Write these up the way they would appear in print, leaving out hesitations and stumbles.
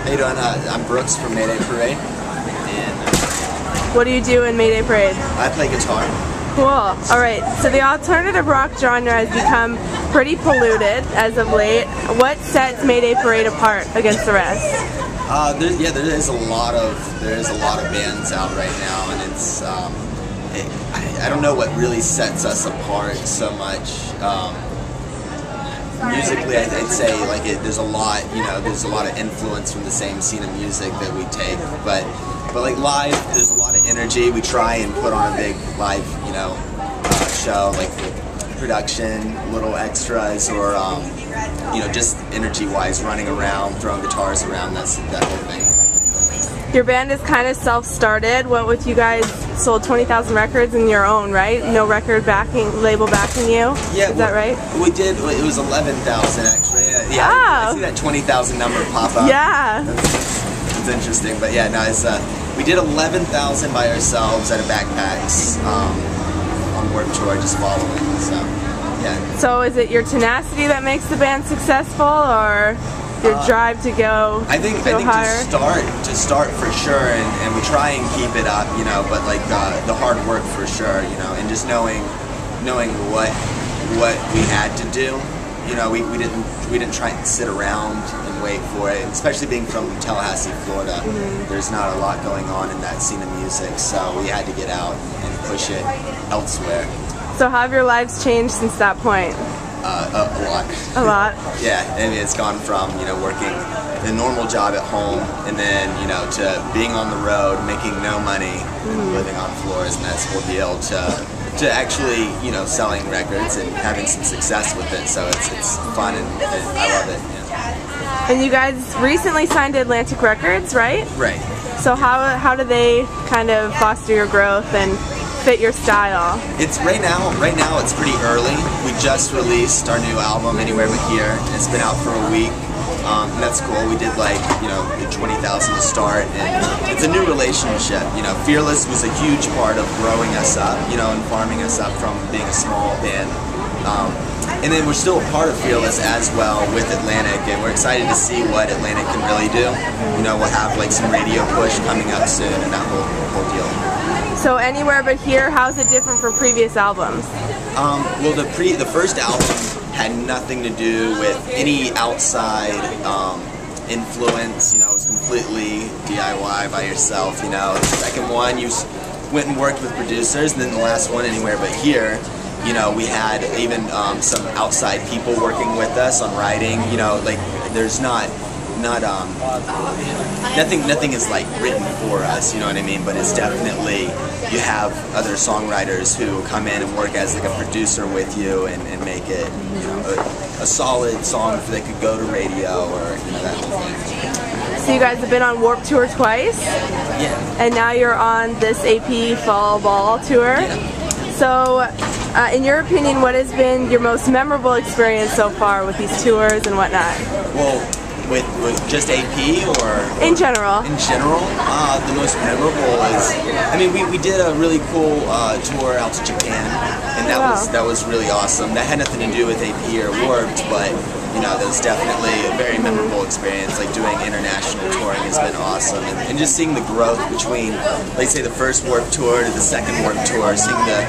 How you doing? I'm Brooks from Mayday Parade, and What do you do in Mayday Parade? I play guitar. Cool. Alright, so the alternative rock genre has become pretty polluted as of late. What sets Mayday Parade apart against the rest? There is a lot of bands out right now, and it's I don't know what really sets us apart so much. Musically, I'd say like there's a lot, there's a lot of influence from the same scene of music that we take, but like live, there's a lot of energy. We try and put on a big live, show, like with production, little extras, or just energy-wise, running around, throwing guitars around, that whole thing. Your band is kind of self-started. What with you guys sold 20,000 records in your own, right? No record label backing you? Yeah. Is that right? We did. It was 11,000 actually. Yeah. Oh. I see that 20,000 number pop up. Yeah. It's interesting, but yeah, no, it's we did 11,000 by ourselves at a Backpacks on Warped Tour, just following. So yeah. So is it your tenacity that makes the band successful, or your drive to go I think higher? to start for sure, and we try and keep it up, but like the hard work for sure, and just knowing what we had to do. We didn't try and sit around and wait for it, especially being from Tallahassee, Florida. There's not a lot going on in that scene of music, so we had to get out and push it elsewhere. So how have your lives changed since that point? A lot. A lot? Yeah, I mean, it's gone from, working a normal job at home, and then, to being on the road, making no money, and living on floors and that whole deal, to actually, selling records and having some success with it. So it's fun, and I love it. Yeah. And you guys recently signed to Atlantic Records, right? Right. So how do they kind of foster your growth and fit your style? It's right now it's pretty early. We just released our new album, Anywhere But Here, and it's been out for a week. And that's cool. We did like, 20,000 to start, and it's a new relationship. Fearless was a huge part of growing us up, and farming us up from being a small band. And then we're still a part of Fearless as well with Atlantic, and we're excited to see what Atlantic can really do. We'll have like some radio push coming up soon, and that whole deal. So Anywhere But Here, how's it different from previous albums? Well, the first album had nothing to do with any outside influence. It was completely DIY by yourself. The second one, you went and worked with producers, and then the last one, Anywhere But Here, we had even some outside people working with us on writing. Like there's nothing is like written for us, you know what I mean? But it's definitely, you have other songwriters who come in and work as like a producer with you and make it, a solid song that could go to radio, or that whole thing. So you guys have been on Warped Tour twice? Yeah. And now you're on this AP Fall Ball tour? Yeah. So, in your opinion, what has been your most memorable experience so far with these tours and whatnot? Well, with just AP, or? In general. In general, the most memorable is, we did a really cool tour out to Japan, and that was really awesome. That had nothing to do with AP or Warped, but that was definitely a very memorable experience. Like doing international touring has been awesome, and just seeing the growth between, like say, the first Warped Tour to the second Warped Tour, seeing the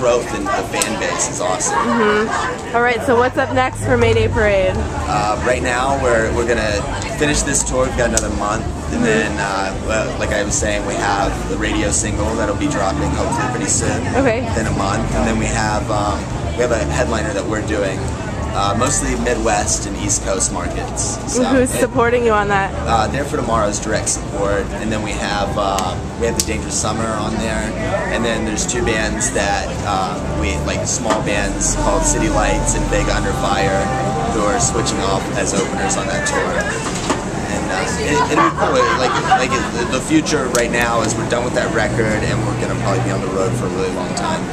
growth in the fan base is awesome. All right, so what's up next for Mayday Parade? Right now, we're gonna finish this tour. We've got another month, and then, like I was saying, we have the radio single that'll be dropping hopefully pretty soon. Okay. Within a month, and then we have a headliner that we're doing. Mostly Midwest and East Coast markets. So who's supporting you on that? There for Tomorrow's direct support, and then we have the Dangerous Summer on there, and then there's two bands that we like, small bands called City Lights and Big Under Fire, who are switching off as openers on that tour. And it'll be cool. Like the future right now is we're done with that record, and we're gonna probably be on the road for a really long time.